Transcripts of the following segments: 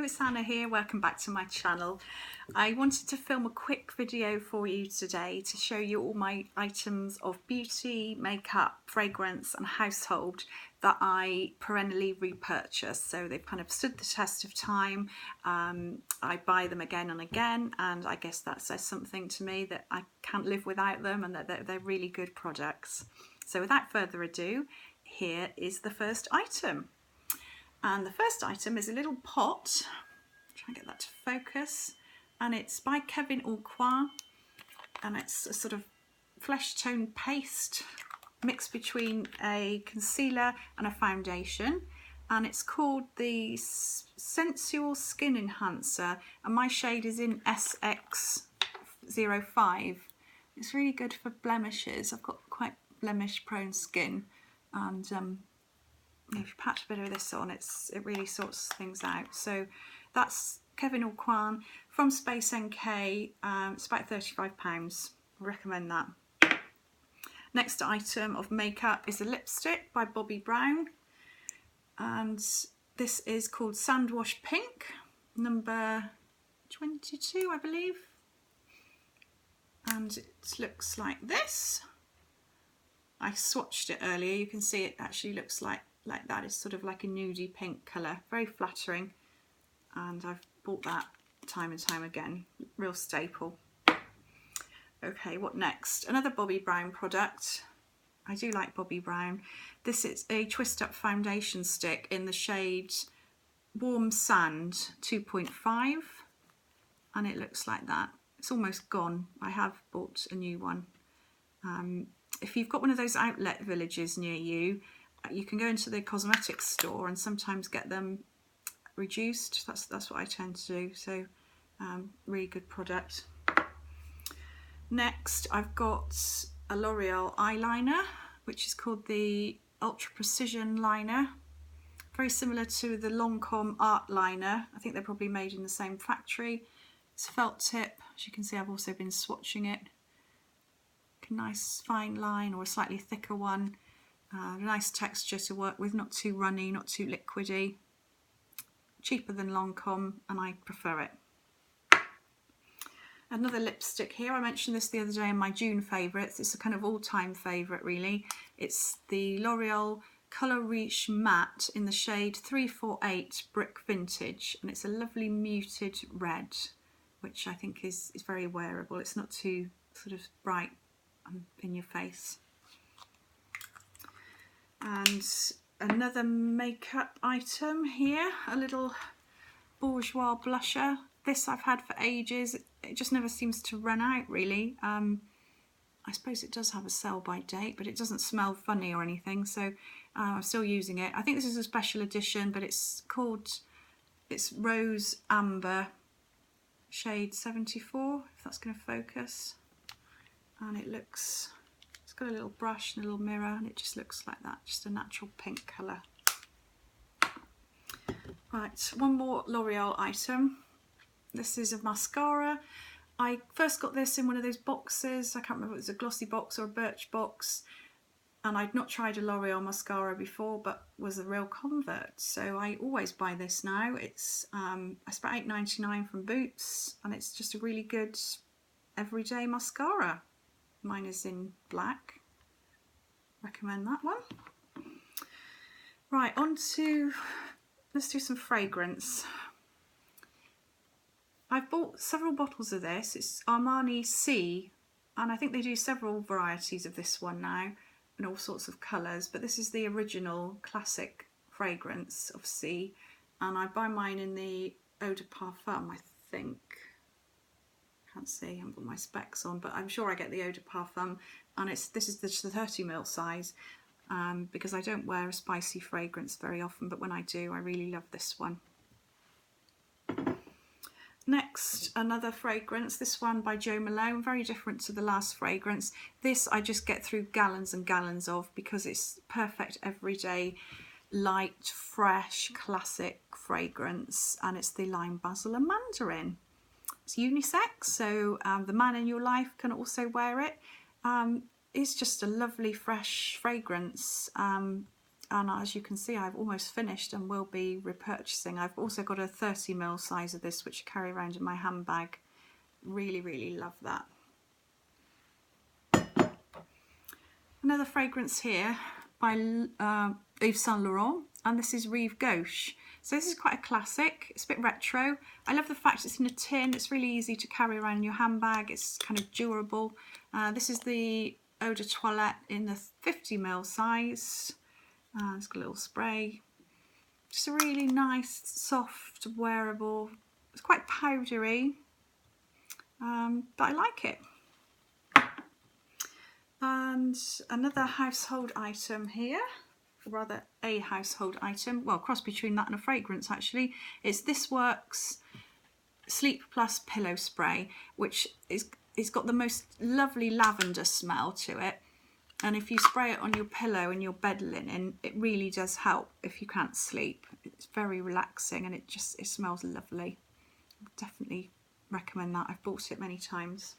Hello, it's Anna here. Welcome back to my channel. I wanted to film a quick video for you today to show you all my items of beauty, makeup, fragrance and household that I perennially repurchase. So they've kind of stood the test of time. I buy them again and again, and I guess that says something to me that I can't live without them and that they're really good products. So without further ado, here is the first item. And the first item is a little pot, try and get that to focus, and it's by Aucoin, and it's a sort of flesh tone paste mixed between a concealer and a foundation, and it's called the Sensual Skin Enhancer, and my shade is in SX05. It's really good for blemishes. I've got quite blemish prone skin, and if you patch a bit of this on, it really sorts things out. So that's Aucoin from Space NK. It's about £35. I recommend that. Next item of makeup is a lipstick by Bobbi Brown, and this is called Sandwash Pink, number 22, I believe. And it looks like this. I swatched it earlier. You can see it actually looks like that. It's sort of like a nudie pink colour, very flattering, and I've bought that time and time again, real staple. Okay, what next? Another Bobbi Brown product. I do like Bobbi Brown. This is a twist up foundation stick in the shade Warm Sand 2.5, and it looks like that. It's almost gone. I have bought a new one. If you've got one of those outlet villages near you, you can go into the cosmetics store and sometimes get them reduced. That's what I tend to do. So really good product. Next, I've got a L'Oreal eyeliner, which is called the Ultra Precision Liner. Very similar to the Lancome Art Liner. I think they're probably made in the same factory. It's felt tip. As you can see, I've also been swatching it. A nice fine line or a slightly thicker one. Nice texture to work with, not too runny, not too liquidy. Cheaper than Lancome, and I prefer it. Another lipstick here. I mentioned this the other day in my June favourites. It's a kind of all-time favourite, really. It's the L'Oreal Colour Riche Matte in the shade 348 Brick Vintage, and it's a lovely muted red, which I think is very wearable. It's not too sort of bright in your face. And another makeup item here, a little Bourgeois blusher. This I've had for ages. It just never seems to run out, really. I suppose it does have a sell by date, but it doesn't smell funny or anything, so I'm still using it. I think this is a special edition, but it's Rose Amber, shade 74, if that's going to focus. And it's got a little brush and a little mirror, and it just looks like that, just a natural pink colour. Right, one more L'Oreal item. This is a mascara. I first got this in one of those boxes. I can't remember if it was a glossy box or a birch box, and I'd not tried a L'Oreal mascara before, but was a real convert. So I always buy this now. It's about £8.99 from Boots, and it's just a really good everyday mascara. Mine is in black. Recommend that one. Right, let's do some fragrance. I've bought several bottles of this. It's Armani Si, and I think they do several varieties of this one now in all sorts of colours, but this is the original classic fragrance of Si, and I buy mine in the eau de parfum, I think. Can't see, I haven't got my specs on, but I'm sure I get the eau de parfum, and this is the 30ml size, because I don't wear a spicy fragrance very often, but when I do, I really love this one. Next, another fragrance, this one by Jo Malone, very different to the last fragrance. This I just get through gallons and gallons of because it's perfect everyday, light, fresh, classic fragrance, and it's the Lime, Basil and Mandarin. It's unisex, so the man in your life can also wear it. It's just a lovely fresh fragrance. and as you can see, I've almost finished and will be repurchasing. I've also got a 30ml size of this, which I carry around in my handbag. Really love that. Another fragrance here by Yves Saint Laurent, and this is Rive Gauche. So this is quite a classic. It's a bit retro. I love the fact it's in a tin. It's really easy to carry around in your handbag. It's kind of durable. This is the Eau de Toilette in the 50ml size. It's got a little spray. Just a really nice, soft, wearable. It's quite powdery, but I like it. And another household item here, or rather a household item, well, cross between that and a fragrance actually. It's This Works Sleep Plus Pillow Spray, which it's got the most lovely lavender smell to it. And if you spray it on your pillow and your bed linen, it really does help if you can't sleep. It's very relaxing and it smells lovely. I definitely recommend that. I've bought it many times.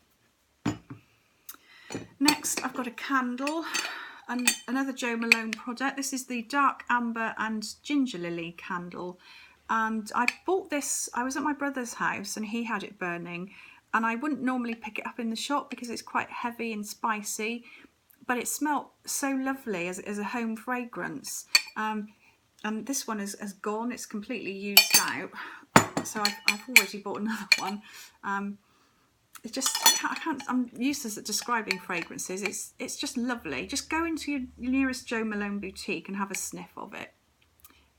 Next, I've got a candle and another Jo Malone product. This is the Dark Amber and Gingerlily candle. And I bought this, I was at my brother's house and he had it burning. And I wouldn't normally pick it up in the shop because it's quite heavy and spicy. But it smelled so lovely as a home fragrance. And this one has gone, it's completely used out. So I've already bought another one. It's just, I'm useless at describing fragrances. It's just lovely. Just go into your nearest Jo Malone boutique and have a sniff of it.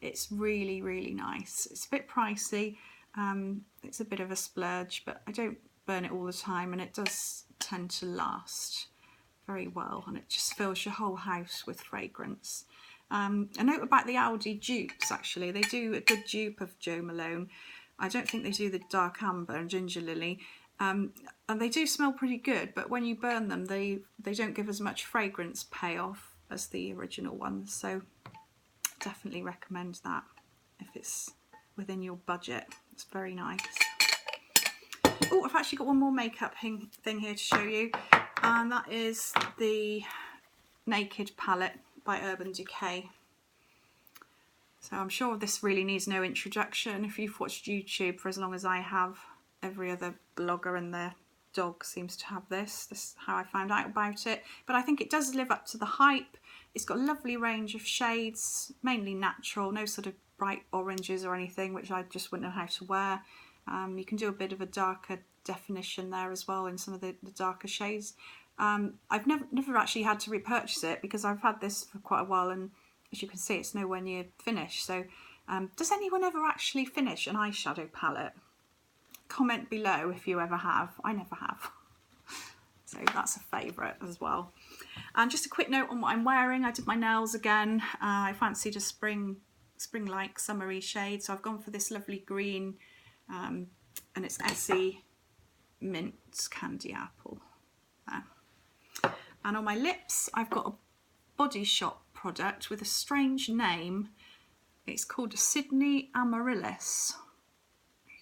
It's really nice. It's a bit pricey. It's a bit of a splurge, but I don't burn it all the time, and it does tend to last very well, and it just fills your whole house with fragrance. A note about the Aldi dupes, actually. They do a good dupe of Jo Malone. I don't think they do the Dark Amber and Gingerlily. And they do smell pretty good, but when you burn them, they don't give as much fragrance payoff as the original ones. So definitely recommend that if it's within your budget. It's very nice. Oh, I've actually got one more makeup thing here to show you, and that is the Naked palette by Urban Decay. So I'm sure this really needs no introduction. If you've watched YouTube for as long as I have, every other blogger and their dog seems to have this. This is how I found out about it. But I think it does live up to the hype. It's got a lovely range of shades, mainly natural, no sort of bright oranges or anything, which I just wouldn't know how to wear. You can do a bit of a darker definition there as well in some of the darker shades. I've never actually had to repurchase it because I've had this for quite a while, and as you can see, it's nowhere near finished. So does anyone ever actually finish an eyeshadow palette? Comment below if you ever have. I never have. So that's a favourite as well. And just a quick note on what I'm wearing. I did my nails again. I fancied a spring-like summery shade, so I've gone for this lovely green, and it's Essie Mint Candy Apple. And on my lips, I've got a Body Shop product with a strange name. It's called Sydney Amaryllis.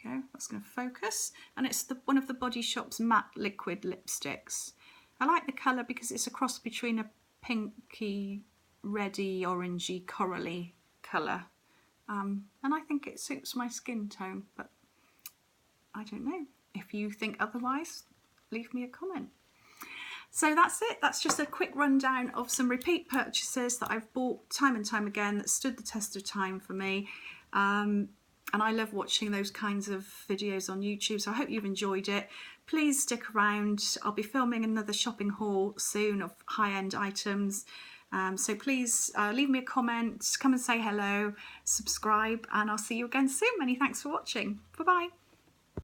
There you go, that's going to focus. And it's one of the Body Shop's matte liquid lipsticks. I like the colour because it's a cross between a pinky, reddy, orangey, corally colour. And I think it suits my skin tone, but I don't know. If you think otherwise, leave me a comment. So that's it. That's just a quick rundown of some repeat purchases that I've bought time and time again that stood the test of time for me. And I love watching those kinds of videos on YouTube, so I hope you've enjoyed it. Please stick around. I'll be filming another shopping haul soon of high-end items. So please leave me a comment, come and say hello, subscribe, and I'll see you again soon. Many thanks for watching. Bye-bye.